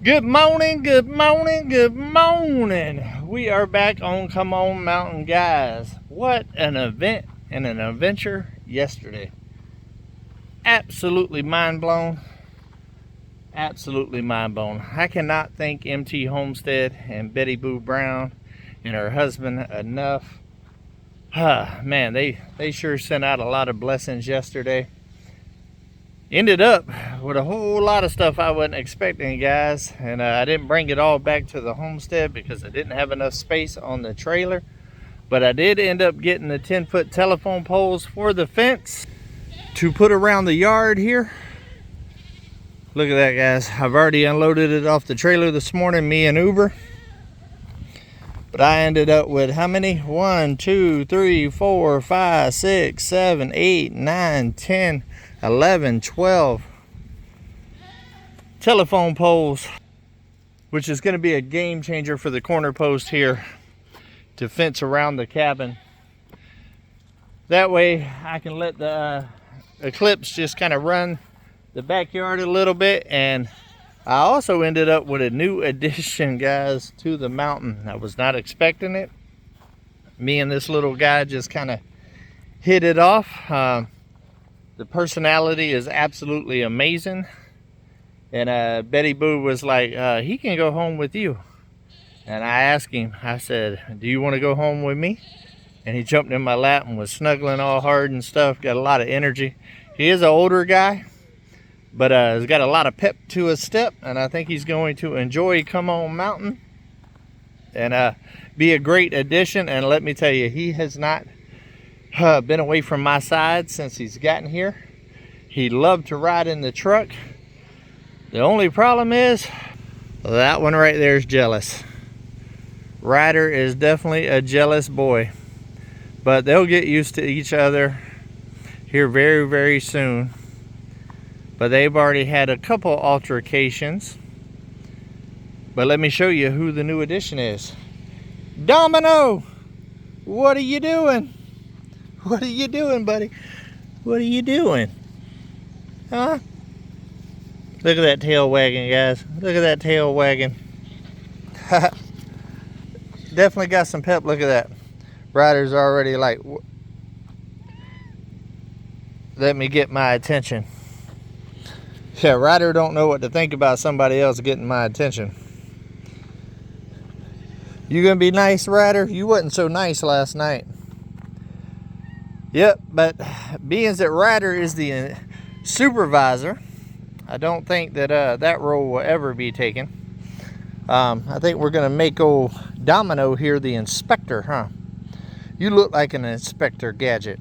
Good morning, good morning, good morning. We are back on Come On Mountain, guys. What an event and an adventure yesterday. Absolutely mind blown. Absolutely mind blown. I cannot thank MT Homestead and Betty Boo Brown and her husband enough. Man, they sure sent out a lot of blessings yesterday. Ended up with a whole lot of stuff I wasn't expecting, guys, and I didn't bring it all back to the homestead because I didn't have enough space on the trailer. But I did end up getting the 10-foot telephone poles for the fence to put around the yard here. Look at that, guys. I've already unloaded it off the trailer this morning, me and Uber. But I ended up with how many? 1, 2, 3, 4, 5, 6, 7, 8, 9, 10, 11, 12 telephone poles, which is going to be a game changer for the corner post here to fence around the cabin. That way I can let the Eclipse just kind of run the backyard a little bit. And I also ended up with a new addition, guys, to the mountain. I was not expecting it. Me and this little guy just kind of hit it off. The personality is absolutely amazing. And Betty Boo was like, he can go home with you. And I asked him, I said, do you want to go home with me? And he jumped in my lap and was snuggling all hard and stuff. Got a lot of energy. He is an older guy, but he's got a lot of pep to his step. And I think he's going to enjoy Come On Mountain and be a great addition. And let me tell you, he has not been away from my side since he's gotten here. He loved to ride in the truck. The only problem is that one right there is jealous. Ryder is definitely a jealous boy, but they'll get used to each other here very, very soon. But they've already had a couple altercations. But let me show you who the new addition is. Domino, what are you doing? What are you doing, buddy? What are you doing? Huh? Look at that tail wagging, guys. Look at that tail wagging. Definitely got some pep. Look at that. Ryder's already like, let me get my attention. Yeah, Ryder don't know what to think about somebody else getting my attention. You gonna be nice, Ryder? You wasn't so nice last night. Yep, but being that Ryder is the supervisor, I don't think that that role will ever be taken. I think we're gonna make old Domino here the inspector, huh? You look like an Inspector Gadget.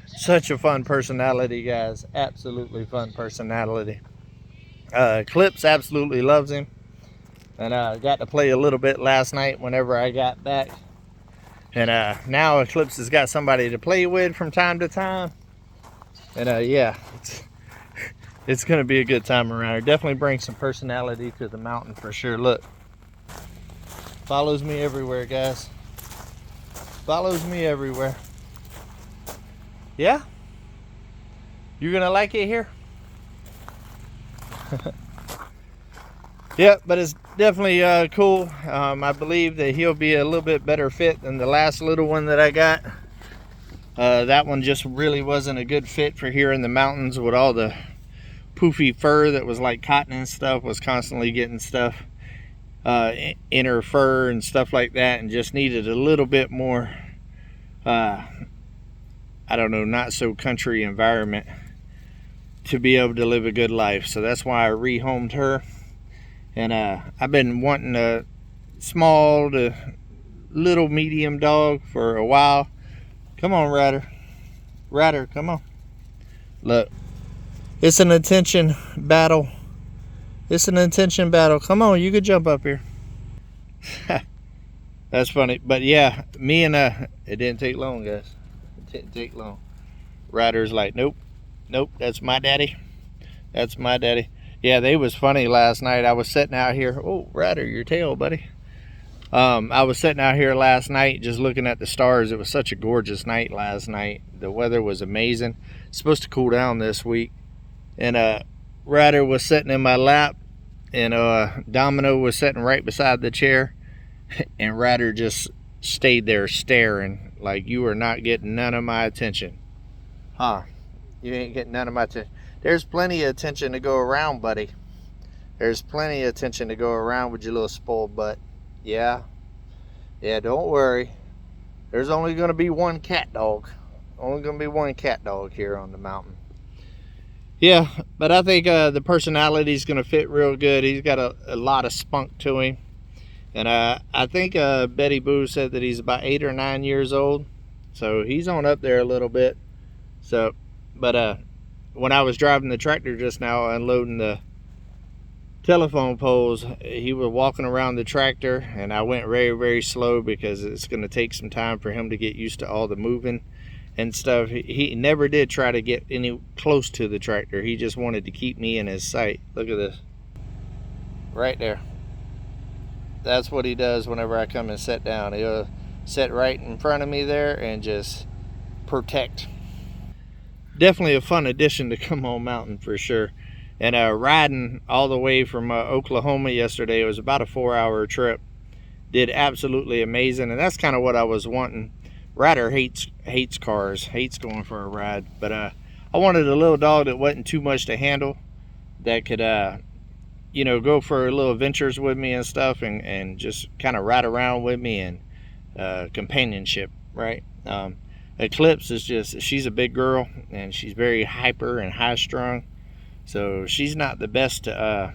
Such a fun personality, guys. Absolutely fun personality. Eclipse absolutely loves him, and I got to play a little bit last night whenever I got back. And now Eclipse has got somebody to play with from time to time. And yeah, it's going to be a good time around here. Definitely bring some personality to the mountain for sure. Look. Follows me everywhere, guys. Follows me everywhere. Yeah? You're going to like it here? Yep, but it's definitely cool. I believe that he'll be a little bit better fit than the last little one that I got. That one just really wasn't a good fit for here in the mountains with all the poofy fur that was like cotton and stuff, was constantly getting stuff in her fur and stuff like that, and just needed a little bit more, I don't know, not so country environment to be able to live a good life. So that's why I rehomed her. And I've been wanting a small to little medium dog for a while. Come on, Ryder. Ryder, come on. Look, it's an attention battle. It's an attention battle. Come on, you could jump up here. That's funny. But yeah, me and it didn't take long, guys. It didn't take long. Ryder's like, nope, nope, that's my daddy. That's my daddy. Yeah, they was funny last night. I was sitting out here. Oh, Ryder, your tail, buddy. I was sitting out here last night just looking at the stars. It was such a gorgeous night last night. The weather was amazing. It's supposed to cool down this week. And Ryder was sitting in my lap and Domino was sitting right beside the chair, and Ryder just stayed there staring like, you are not getting none of my attention. Huh? You ain't getting none of my attention. There's plenty of attention to go around, buddy. There's plenty of attention to go around with your little spoiled butt. Yeah, don't worry. There's only going to be one cat dog. Only going to be one cat dog here on the mountain. Yeah, but I think the personality is going to fit real good. He's got a lot of spunk to him. And I think Betty Boo said that he's about 8 or 9 years old. So he's on up there a little bit. So, but when I was driving the tractor just now, unloading the telephone poles, he was walking around the tractor, and I went very, very slow because it's going to take some time for him to get used to all the moving and stuff. He never did try to get any close to the tractor. He just wanted to keep me in his sight. Look at this right there. That's what he does whenever I come and sit down. He'll sit right in front of me there and just protect. Definitely a fun addition to Come On Mountain for sure. And riding all the way from Oklahoma yesterday, it was about a 4-hour trip. Did absolutely amazing, and that's kind of what I was wanting. Ryder hates cars, hates going for a ride, but I wanted a little dog that wasn't too much to handle, that could you know, go for little adventures with me and stuff, and just kind of ride around with me, and companionship, right? Eclipse is just, she's a big girl, and she's very hyper and high strung, so she's not the best to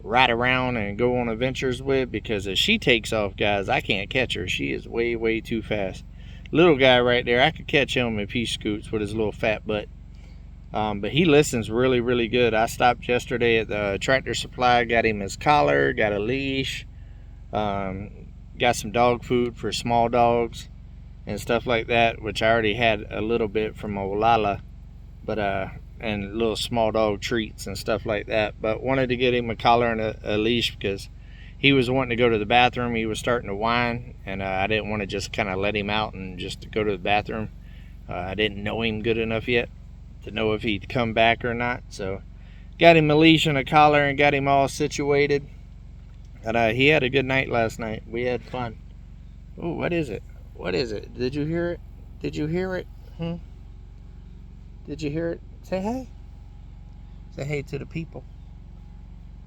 ride around and go on adventures with, because if she takes off, guys, I can't catch her. She is way, way too fast. Little guy right there, I could catch him if he scoots with his little fat butt. But he listens really, really good. I stopped yesterday at the Tractor Supply, got him his collar, got a leash, got some dog food for small dogs and stuff like that, which I already had a little bit from Olala, but and little small dog treats and stuff like that. But wanted to get him a collar and a leash because he was wanting to go to the bathroom. He was starting to whine, and I didn't want to just kind of let him out and just go to the bathroom. I didn't know him good enough yet to know if he'd come back or not. So got him a leash and a collar and got him all situated. And he had a good night last night. We had fun. Oh, what is it? What is it? Did you hear it? Did you hear it? Did you hear it? Say hey. Say hey to the people.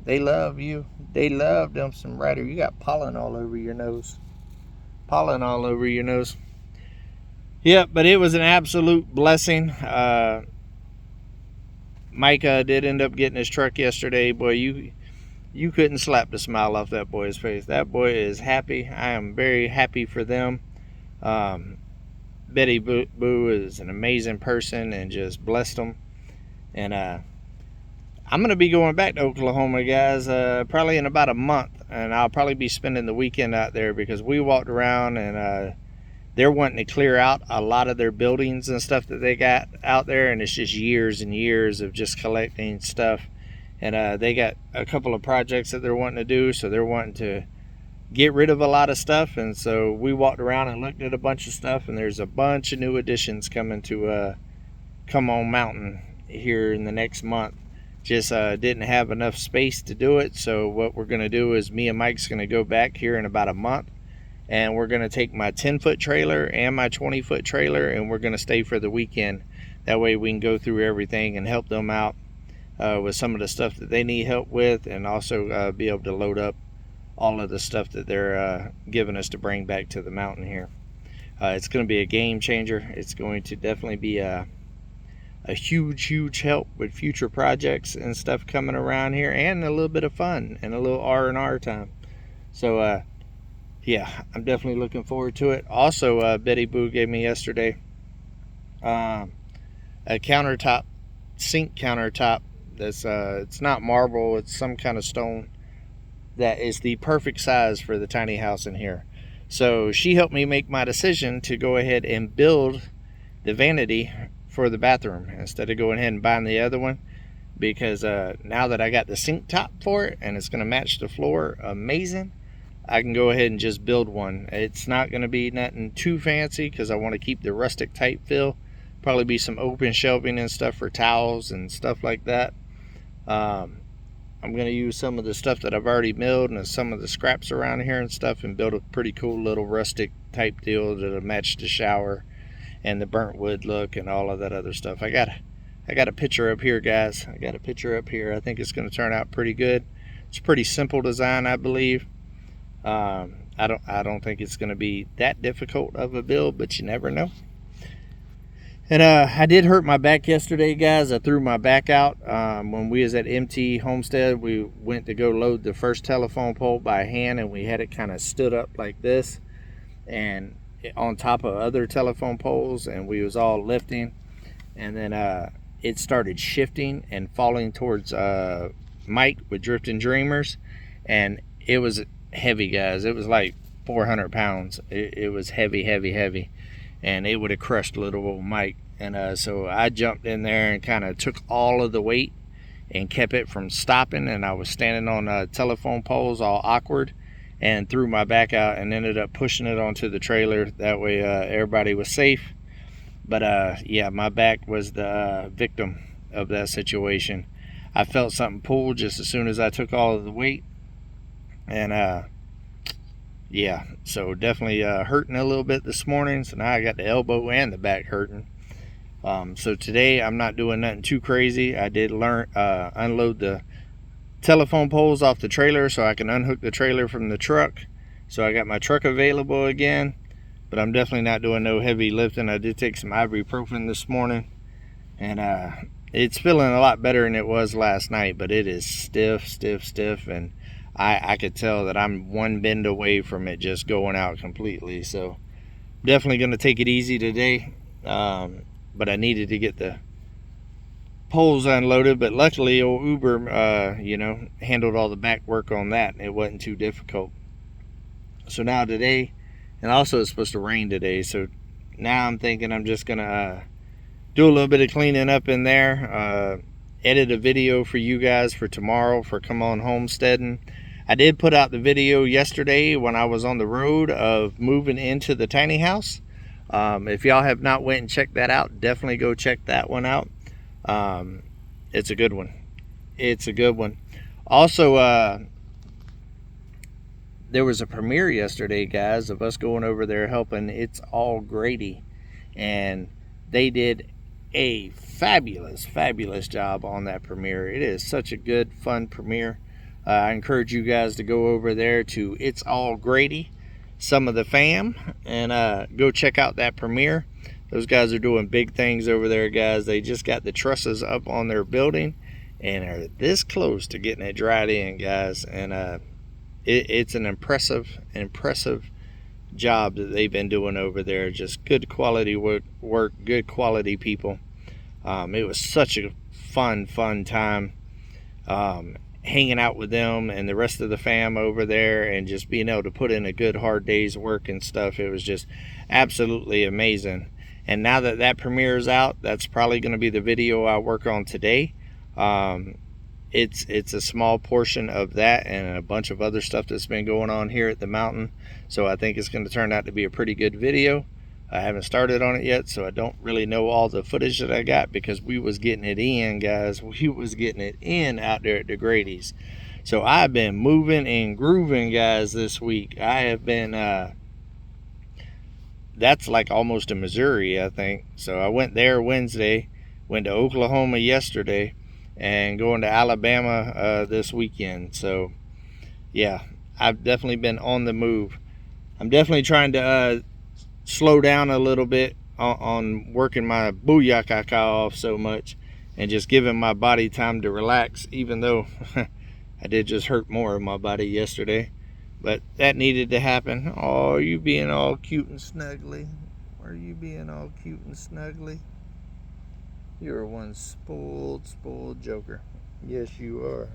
They love you. They love them some Ryder. You got pollen all over your nose. Pollen all over your nose. Yeah, but it was an absolute blessing. Mike did end up getting his truck yesterday. Boy, you couldn't slap the smile off that boy's face. That boy is happy. I am very happy for them. Betty Boo is an amazing person and just blessed them. And I'm going to be going back to Oklahoma, guys, probably in about a month. And I'll probably be spending the weekend out there because we walked around and they're wanting to clear out a lot of their buildings and stuff that they got out there. And it's just years and years of just collecting stuff. And they got a couple of projects that they're wanting to do. So they're wanting to get rid of a lot of stuff. And so we walked around and looked at a bunch of stuff. And there's a bunch of new additions coming to Come On Mountain here in the next month. Just didn't have enough space to do it. So what we're going to do is me and Mike's going to go back here in about a month. And we're going to take my 10-foot trailer and my 20-foot trailer. And we're going to stay for the weekend. That way we can go through everything and help them out with some of the stuff that they need help with. And also be able to load up all of the stuff that they're giving us to bring back to the mountain here. It's going to be a game changer. It's going to definitely be a huge help with future projects and stuff coming around here, and a little bit of fun and a little R&R time. So yeah, I'm definitely looking forward to it. Also, Betty Boo gave me yesterday a countertop, sink countertop that's it's not marble, it's some kind of stone that is the perfect size for the tiny house in here. So she helped me make my decision to go ahead and build the vanity for the bathroom instead of going ahead and buying the other one, because now that I got the sink top for it and it's going to match the floor amazing, I can go ahead and just build one. It's not going to be nothing too fancy because I want to keep the rustic type feel. Probably be some open shelving and stuff for towels and stuff like that. I'm going to use some of the stuff that I've already milled and some of the scraps around here and stuff, and build a pretty cool little rustic type deal that'll match the shower and the burnt wood look and all of that other stuff. I got a picture up here, guys. I got a picture up here. I think it's going to turn out pretty good. It's a pretty simple design, I believe. I don't think it's going to be that difficult of a build, but you never know. And I did hurt my back yesterday, guys. I threw my back out when we was at MT Homestead. We went to go load the first telephone pole by hand, and we had it kind of stood up like this and on top of other telephone poles, and we was all lifting, and then it started shifting and falling towards Mike with Drifting Dreamers, and it was heavy, guys. It was like 400 pounds. It was heavy, and it would have crushed little old Mike. And so I jumped in there and kind of took all of the weight and kept it from stopping, and I was standing on telephone poles all awkward, and threw my back out and ended up pushing it onto the trailer. That way everybody was safe. But yeah, my back was the victim of that situation. I felt something pull just as soon as I took all of the weight, and yeah, so definitely hurting a little bit this morning. So now I got the elbow and the back hurting. So today I'm not doing nothing too crazy. I did unload the telephone poles off the trailer so I can unhook the trailer from the truck. So I got my truck available again, but I'm definitely not doing no heavy lifting. I did take some ibuprofen this morning, and it's feeling a lot better than it was last night, but it is stiff, and I could tell that I'm one bend away from it just going out completely. So definitely going to take it easy today, but I needed to get the poles unloaded, but luckily old Uber handled all the back work on that. It wasn't too difficult. So now today, and also it's supposed to rain today, so now I'm thinking I'm just gonna do a little bit of cleaning up in there, edit a video for you guys for tomorrow for Come On Homesteading. I did put out the video yesterday when I was on the road of moving into the tiny house. If y'all have not went and checked that out, definitely go check that one out. It's a good one. It's a good one. Also, there was a premiere yesterday, guys, of us going over there helping It's All Grady, and they did a fabulous job on that premiere. It is such a good, fun premiere. I encourage you guys to go over there to It's All Grady, some of the fam, and go check out that premiere. Those guys are doing big things over there, guys. They just got the trusses up on their building and are this close to getting it dried in, guys. And it's an impressive job that they've been doing over there. Just good quality work, good quality people. It was such a fun time hanging out with them and the rest of the fam over there, and just being able to put in a good hard day's work and stuff. It was just absolutely amazing. And now that that premiere is out, that's probably going to be the video I work on today. It's a small portion of that and a bunch of other stuff that's been going on here at the mountain. So I think it's going to turn out to be a pretty good video. I haven't started on it yet, so I don't really know all the footage that I got, because we was getting it in, guys. We was getting it in out there at the Grady's. So I've been moving and grooving, guys, this week. I have been, that's like almost to Missouri, I think. So I went there Wednesday, went to Oklahoma yesterday, and going to Alabama this weekend. So yeah, I've definitely been on the move. I'm definitely trying to slow down a little bit on working my booyakaka off so much, and just giving my body time to relax, even though I did just hurt more of my body yesterday. But that needed to happen. Oh, you being all cute and snuggly. Are you being all cute and snuggly? You're one spoiled joker. Yes, you are.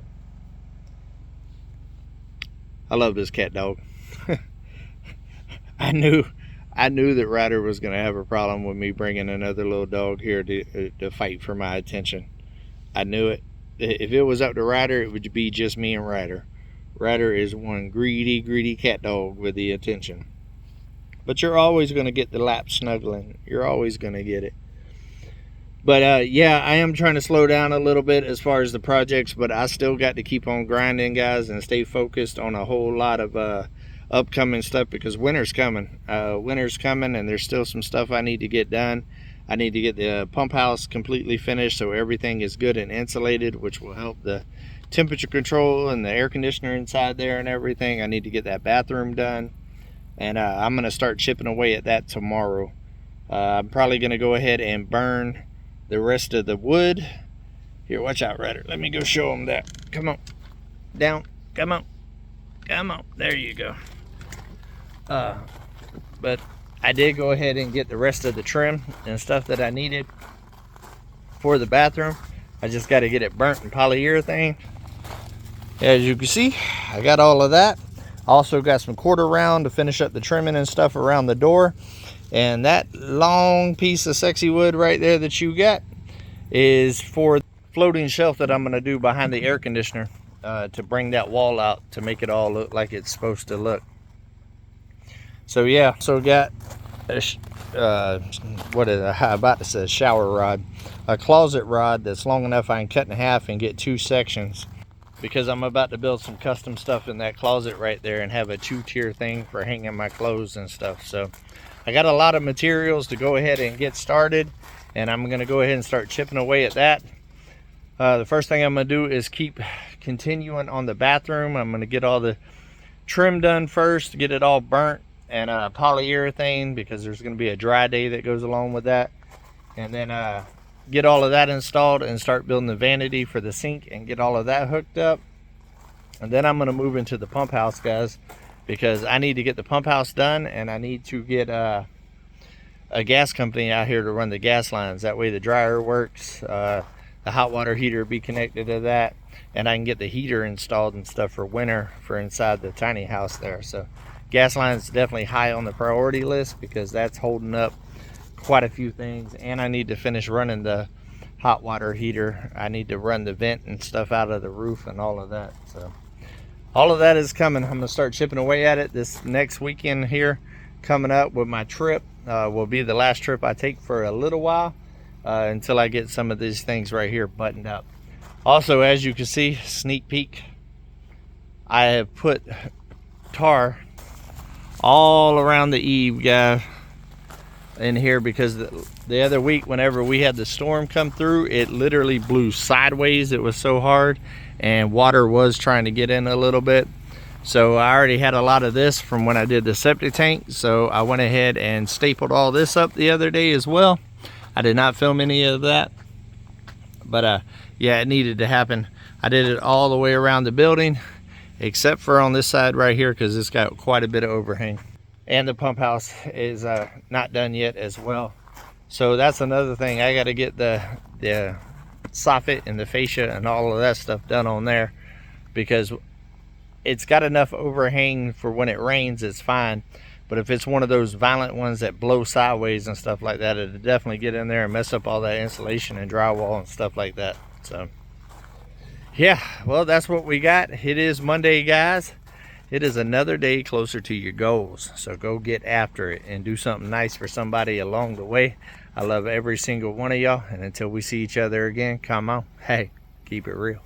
I love this cat dog. I knew that Ryder was going to have a problem with me bringing another little dog here to fight for my attention. I knew it. If it was up to Ryder, it would be just me and Ryder. Ryder is one greedy cat dog with the attention. But you're always going to get the lap snuggling. You're always going to get it. But yeah, I am trying to slow down a little bit as far as the projects, but I still got to keep on grinding, guys, and stay focused on a whole lot of upcoming stuff, because winter's coming. Winter's coming, and there's still some stuff I need to get done. I need to get the pump house completely finished so everything is good and insulated, which will help the temperature control and the air conditioner inside there and everything. I need to get that bathroom done, and I'm going to start chipping away at that tomorrow. I'm probably going to go ahead and burn the rest of the wood. Here, watch out, Ryder. Let me go show them that. Come on. Down. Come on. Come on. There you go. But I did go ahead and get the rest of the trim and stuff that I needed for the bathroom. I just got to get it burnt in polyurethane. As you can see, I got all of that. Also got some quarter round to finish up the trimming and stuff around the door. And that long piece of sexy wood right there that you got is for the floating shelf that I'm going to do behind the air conditioner to bring that wall out to make it all look like it's supposed to look. So yeah, so got a, what is I about to say, shower rod, a closet rod that's long enough I can cut in half and get 2 sections, because I'm about to build some custom stuff in that closet right there and have a 2-tier thing for hanging my clothes and stuff. So I got a lot of materials to go ahead and get started, and I'm going to go ahead and start chipping away at that. The first thing I'm going to do is keep continuing on the bathroom. I'm going to get all the trim done first, get it all burnt, and polyurethane, because there's going to be a dry day that goes along with that. And then get all of that installed and start building the vanity for the sink and get all of that hooked up. And then I'm going to move into the pump house, guys, because I need to get the pump house done, and I need to get a gas company out here to run the gas lines. That way the dryer works, the hot water heater be connected to that, and I can get the heater installed and stuff for winter for inside the tiny house there. So gas lines definitely high on the priority list, because that's holding up quite a few things. And I need to finish running the hot water heater. I need to run the vent and stuff out of the roof and all of that. So all of that is coming. I'm gonna start chipping away at it this next weekend here coming up with my trip. Will be the last trip I take for a little while until I get some of these things right here buttoned up. Also, as you can see, sneak peek, I have put tar all around the eave, guys, in here, because the other week whenever we had the storm come through, it literally blew sideways. It was so hard, and water was trying to get in a little bit. So I already had a lot of this from when I did the septic tank, so I went ahead and stapled all this up the other day as well. I did not film any of that, but yeah, it needed to happen. I did it all the way around the building except for on this side right here, because it's got quite a bit of overhang. And the pump house is not done yet as well. So that's another thing. I got to get the soffit and the fascia and all of that stuff done on there, because it's got enough overhang for when it rains, it's fine. But if it's one of those violent ones that blow sideways and stuff like that, it'll definitely get in there and mess up all that insulation and drywall and stuff like that. So yeah, well, that's what we got. It is Monday, guys. It is another day closer to your goals. So go get after it and do something nice for somebody along the way. I love every single one of y'all. And until we see each other again, come on. Hey, keep it real.